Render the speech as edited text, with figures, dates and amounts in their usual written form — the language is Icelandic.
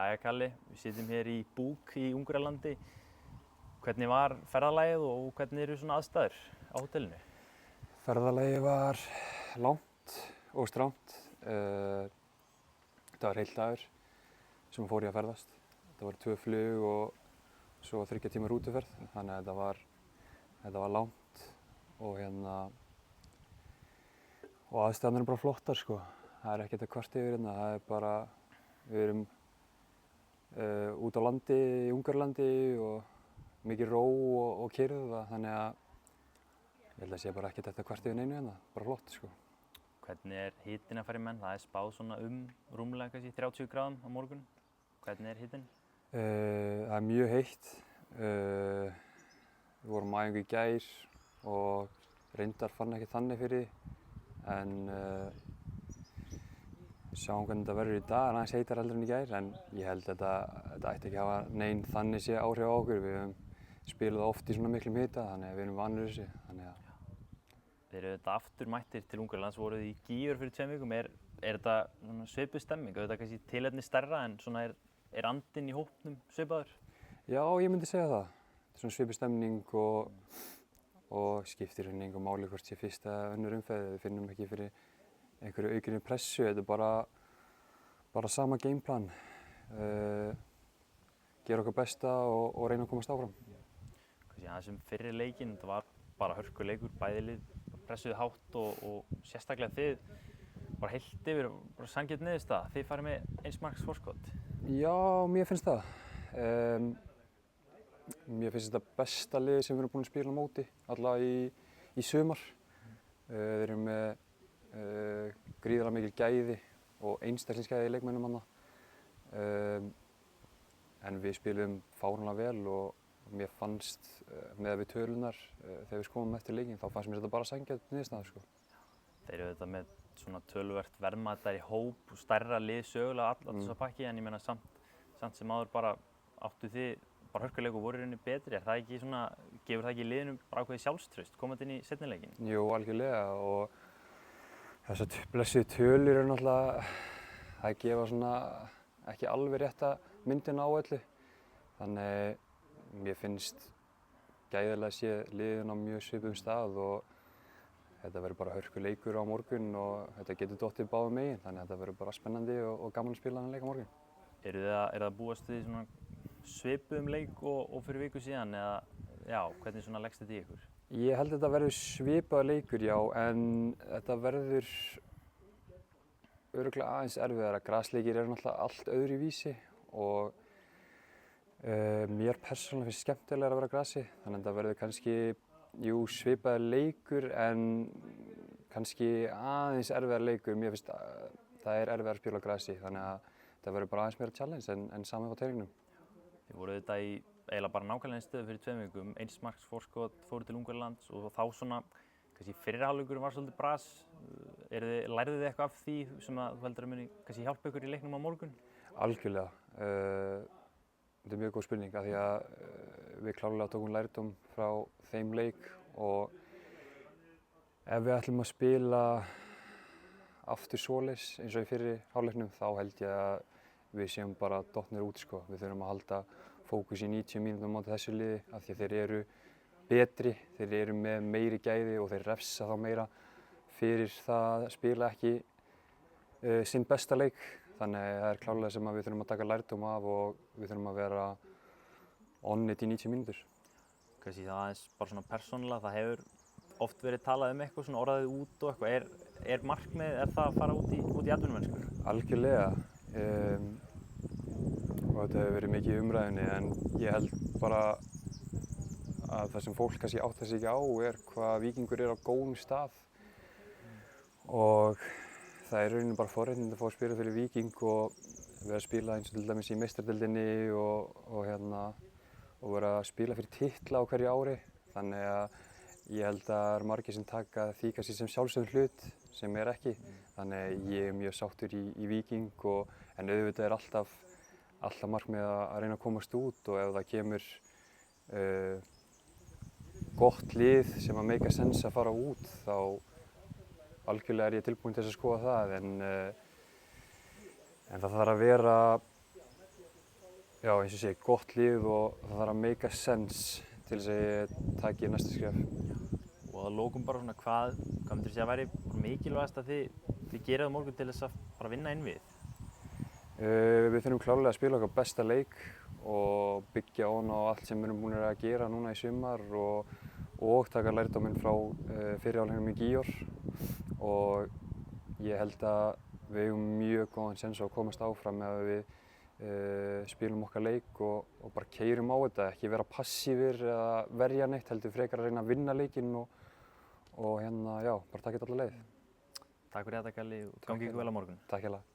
Jæja Kalli, við sitjum hér í Búk í Ungverjalandi. Hvernig var ferðalagið og hvernig eru svona aðstæður á hótelinu? Ferðalagið var langt og strangt. Þetta var heill dagur sem fór ég að ferðast. Þetta var 2 flug og svo 3 tíma rútuferð, þannig að þetta var langt og og aðstæðurnar eru bara flottar sko. Það er ekkert að kvarta yfir hérna, það er bara, við erum út á landi í Ungverjalandi og mikið ró og kyrrð, þannig að ég held að sé bara ekkert að kvarta yfir neinu hérna, bara flott sko. Hvernig er hitinn að fara í menn? Það er spáð svona rúmlega kannski 30 gráðum á morgun. Hvernig er hitinn? Það er mjög heitt. Við vorum á æfingu í gær og reyndar fann ekki þannig fyrir því, en sjáum hvernig þetta verður í dag, en aðeins heitar heldur en í gær, en ég held að þetta ætti ekki að hafa nein þannig sé áhrif á okkur. Við höfum spilað oft í svona miklum hita, þannig að við erum vanir þessu. Þeir eru þetta aftur mættir til Ungverjalands, voruð í Gígur fyrir 2 vikum. Er þetta svipuð stemming? Þetta kannski tilefni stærra, en svona er andinn í hópnum svipaður? Já, ég myndi segja það. Þetta er svona svipuð stemning og skiptir henni engu máli hvort sé fyrsta eða önnur umferð. Við finnum ekki fyrir einhverju aukinni pressu. Þetta er bara sama gameplan. Gera okkar besta og reyna að komast áfram. Þessum fyrri leikinn, þetta var bara hörkuleikur, bæði lið pressuðu hátt og sérstaklega þið bara heilt yfir, bara sanngjörn niðurstaða. Þið farið með 1 marks forskot. Já, mér finnst það. Mér finnst þetta besta liðið sem við erum búin að spila á móti, allavega í sumar. Við erum með gríðarlega mikil gæði og einstaklingsgæði í leikmönnum þarna. En við spilum fáránlega vel og mér fannst, með við tölunar, þegar við komum eftir leikinn, þá fannst mér þetta bara sanngjarn niðurstaða sko. Þeir eru þetta með svona töluvert verðmætar í hóp og stærra lið sögulega allt þessa pakki, en ég meina samt sem áður bara áttu þið bara hörkuleik og voru í rauninni betri. Er það ekki svona, gefur það ekki liðinu bara ákveðið sjálfstraust komandi inn í seinni leikinn? Jú, algjörlega, og þessar blessuðu tölur eru náttúrulega, það gefa svona ekki alveg rétta myndina á öllu. Þannig mér finnst gæðilega sé liðin á mjög svipuðum stað og þetta verður bara hörkuleikur á morgun og þetta getur dottið báðum megin, þannig að þetta verður bara spennandi og gaman að spila þennan leik á morgun. Er það að búast við svona svipuðum leik og fyrir viku síðan, eða já, hvernig svona leggst þetta í ykkur? Ég held að þetta verður svipaður leikur, já, en þetta verður örugglega aðeins erfiðara. Grasleikir eru náttúrulega allt öðruvísi og mér persónulega finnst skemmtilegra að vera á grasi, þannig að þetta verður kannski, jú, svipaður leikur en kannski aðeins erfiðar leikur. Mér finnst það er erfiðar að spila á grasi, þannig að þetta verður bara aðeins meira challenge en saman á teningnum. Þið voruð þetta í eiginlega bara nákvæmlega eins stöðu fyrir 2 vikum, 1 marks forskot, fóruð til Ungverjalands og þá svona, kannski fyrri hálfleikurinn var svolítið bras. Lærðuð þið eitthvað af því sem að þú heldur að muni kannski hjálpa ykkur í leiknum á morgun? Algjörlega. Þetta er mjög góð spurning af því að við klárlega tókum lærdóm frá þeim leik og ef við ætlum að spila aftur svoleiðis eins og í fyrri hálfleiknum þá held ég að við séum bara dottnir út sko. Við þurfum að halda fókus í 90 mínútum á móti þessu liði af því að þeir eru betri, þeir eru með meiri gæði og þeir refsa þá meira fyrir það að spila ekki sinn besta leik. Þannig að það er klárlega sem að við þurfum að taka lærdóm af og við þurfum að vera on it í 90 mínútur. Kannski það aðeins bara svona persónulega, það hefur oft verið talað um eitthvað svona orðaðið út og eitthvað. Er markmið, er það að fara út í atvinnumennsku? Algjörlega. Og þetta hefur verið mikið í umræðunni, en ég held bara að það sem fólk kannski áttar sig ekki á er hvað Víkingur er á góðum stað. Og það er rauninni bara forréttindi að fá að spila fyrir Víking og vera að spila eins og til dæmis í meistaradeildinni og vera að spila fyrir titla á hverju ári. Þannig að ég held að það eru margir sem taka því kannski sem sjálfsögðum hlut sem er ekki. Þannig að ég er mjög sáttur í Víking en auðvitað er alltaf markmið að reyna að komast út og ef það kemur gott lið sem að make sense að fara út þá algjörlega er ég tilbúinn til þess að skoða það en það þarf að vera Já, eins og ég segi, gott lið og það þarf að make a sense til þess að ég taki næsta skref. Og að lokum bara svona, hvað myndir þú segja að væri mikilvægast að þið gerið á morgun til þess að bara vinna inn við? Við finnum klárlega að spila okkar besta leik og byggja ofan á allt sem við erum búin að gera núna í sumar og taka lærdóminn frá fyrri hálfleiknum í Gígor. Og ég held að við eigum mjög góðan séns á að komast áfram ef við spilum okkar leik og bara keyrum á þetta, ekki vera passífir eða verja neitt, heldur frekar að reyna að vinna leikinn og hérna, já, bara taka þetta alla leið. Takk fyrir þetta, Galli, og gangi ykkur vel á morgun. Takk hérlega.